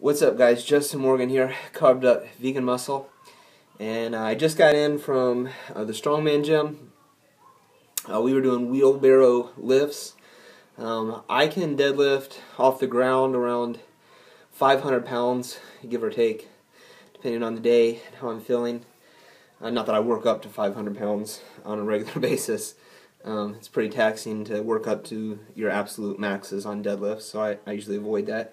What's up, guys? Justin Morgan here, Carved Up Vegan Muscle, and I just got in from the Strongman gym. We were doing wheelbarrow lifts. I can deadlift off the ground around 500 pounds, give or take, depending on the day and how I'm feeling. Not that I work up to 500 pounds on a regular basis. It's pretty taxing to work up to your absolute maxes on deadlifts, so I usually avoid that.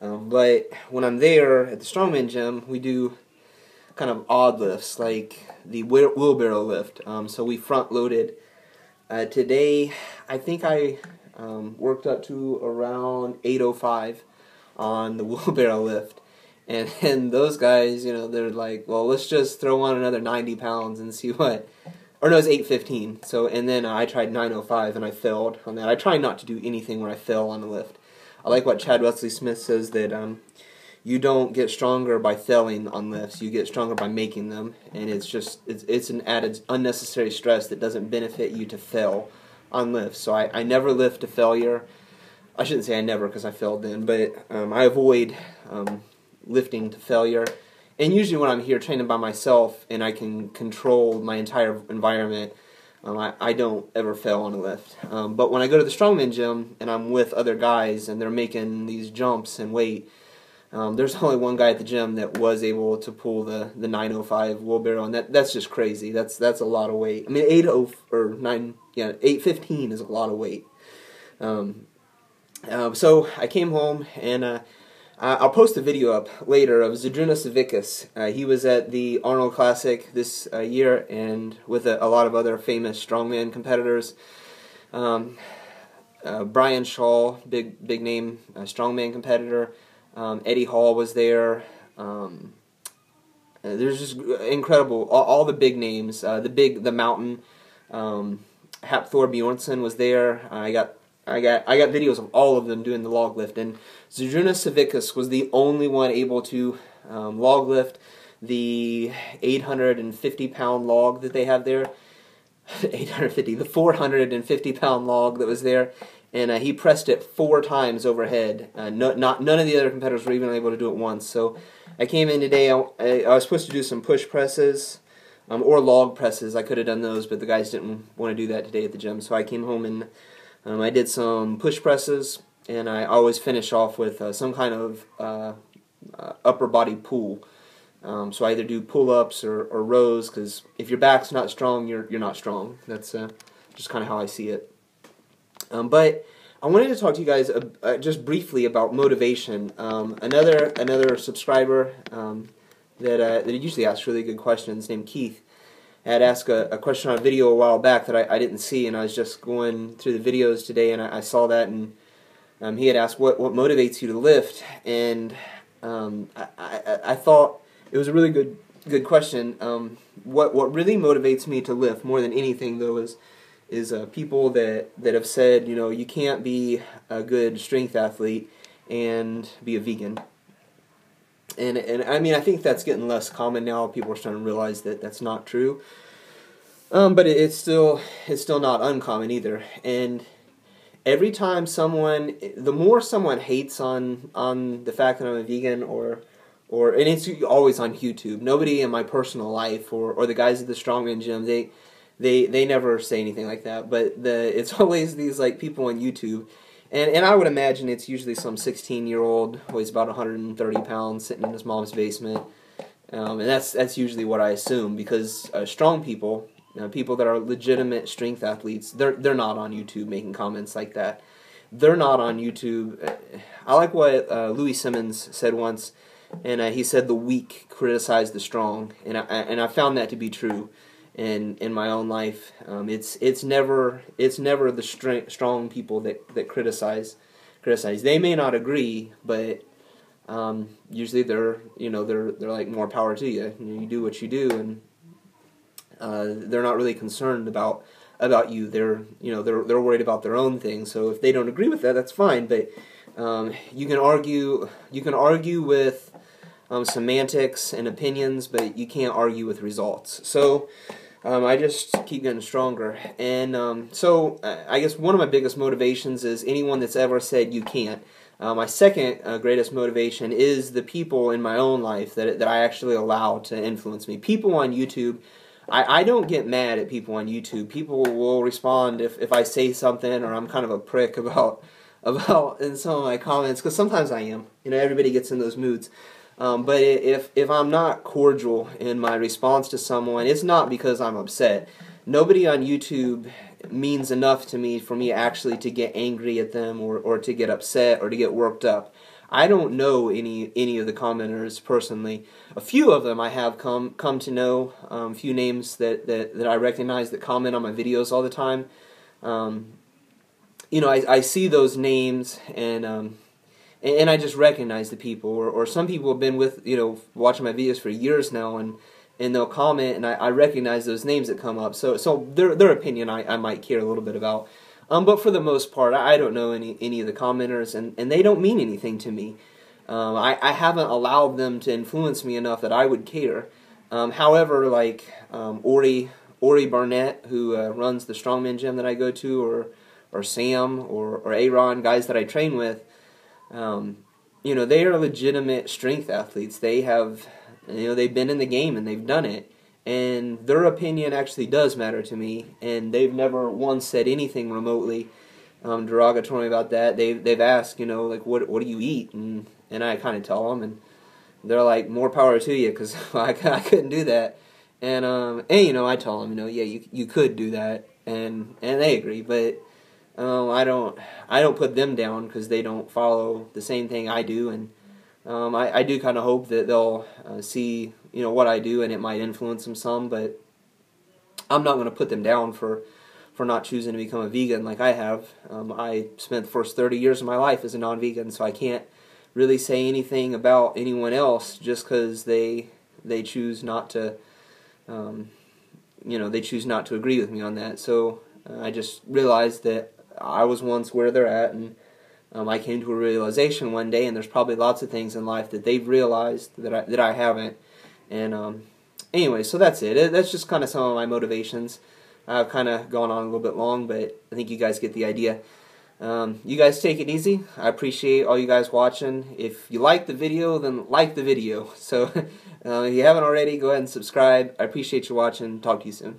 But when I'm there at the Strongman gym, we do kind of odd lifts, like the wheelbarrow lift. So we front loaded. Today, I think I worked up to around 805 on the wheelbarrow lift. And those guys, they're like, well, let's just throw on another 90 pounds and see what. Or no, it's 815. So, and then I tried 905 and I failed on that. I try not to do anything where I fail on the lift. I like what Chad Wesley Smith says, that you don't get stronger by failing on lifts. You get stronger by making them, and it's an added unnecessary stress that doesn't benefit you to fail on lifts. So I never lift to failure. I shouldn't say I never, because I failed then, but I avoid lifting to failure. And usually when I'm here training by myself and I can control my entire environment, I don't ever fail on a lift. But when I go to the Strongman gym and I'm with other guys and they're making these jumps and weight, there's only one guy at the gym that was able to pull the 905 wheelbarrow, and that's just crazy. That's a lot of weight. I mean, 815 is a lot of weight. So I came home, and I'll post a video up later of Zydrunas Savickas. He was at the Arnold Classic this year, and with a lot of other famous strongman competitors. Brian Shaw, big name strongman competitor. Eddie Hall was there. There's just incredible, all the big names. The Mountain. Hafthor Bjornsson was there. I got videos of all of them doing the log lift, and Zydrunas Savickas was the only one able to log lift the 850-pound log that they have there. The 450-pound log that was there, and he pressed it 4 times overhead. None of the other competitors were even able to do it once. So I came in today. I was supposed to do some push presses or log presses. I could have done those, but the guys didn't want to do that today at the gym. So I came home and I did some push presses, and I always finish off with some kind of upper body pull. So I either do pull-ups or rows, because if your back's not strong, you're not strong. That's just kind of how I see it. But I wanted to talk to you guys just briefly about motivation. Another subscriber that usually asks really good questions, named Keith, had asked a question on a video a while back that I didn't see, and I was just going through the videos today, and I saw that, and he had asked what motivates you to lift, and I thought it was a really good question. What really motivates me to lift more than anything, though, is people that have said, you can't be a good strength athlete and be a vegan. And I mean, I think that's getting less common now. People are starting to realize that that's not true. But it's still not uncommon either. And every time the more someone hates on the fact that I'm a vegan, or and it's always on YouTube. Nobody in my personal life or the guys at the Strongman gym, they never say anything like that. But it's always these like people on YouTube. And I would imagine it's usually some 16-year-old, weighs about 130 pounds, sitting in his mom's basement. And that's usually what I assume, because strong people, people that are legitimate strength athletes, they're not on YouTube making comments like that. They're not on YouTube. I like what Louis Simmons said once, and he said the weak criticize the strong, and I found that to be true in my own life. It's never the strong people that criticize. They may not agree, but usually they're like, more power to you. You do what you do, and they're not really concerned about you. They're worried about their own thing. So if they don't agree with that, that's fine. But you can argue with semantics and opinions, but you can't argue with results. So I just keep getting stronger. And so I guess one of my biggest motivations is anyone that's ever said you can't. My second greatest motivation is the people in my own life that I actually allow to influence me. People on YouTube, I don't get mad at people on YouTube. People will respond if I say something or I'm kind of a prick about in some of my comments, because sometimes I am. You know, everybody gets in those moods. But if I'm not cordial in my response to someone, it's not because I'm upset. Nobody on YouTube means enough to me for me actually to get angry at them or to get upset or to get worked up. I don't know any of the commenters personally. A few of them I have come to know. A few names that I recognize that comment on my videos all the time. You know, I see those names and I just recognize the people. Or some people have been with, you know, watching my videos for years now, and they'll comment, and I recognize those names that come up. So their opinion I might care a little bit about. But for the most part, I don't know any of the commenters, and they don't mean anything to me. I haven't allowed them to influence me enough that I would care. However, like Ori Barnett, who runs the strongman gym that I go to, or Sam, or Aaron, guys that I train with, you know, they are legitimate strength athletes. They have, you know, they've been in the game and they've done it, and their opinion actually does matter to me. And they've never once said anything remotely derogatory about that. They've asked, you know, like, what do you eat, and I kind of tell them, and they're like, more power to you, because I couldn't do that. And you know, I tell them, you know, yeah, you could do that, and they agree, but I don't put them down because they don't follow the same thing I do, and I do kind of hope that they'll see, you know, what I do, and it might influence them some, but I'm not going to put them down for not choosing to become a vegan like I have. I spent the first 30 years of my life as a non-vegan, so I can't really say anything about anyone else just because they choose not to, you know, they choose not to agree with me on that. So I just realized that I was once where they're at, and I came to a realization one day, and there's probably lots of things in life that they've realized that I haven't. And anyway, so that's it. That's just kind of some of my motivations. I've kind of gone on a little bit long, but I think you guys get the idea. You guys take it easy. I appreciate all you guys watching. If you like the video, then like the video. So if you haven't already, go ahead and subscribe. I appreciate you watching. Talk to you soon.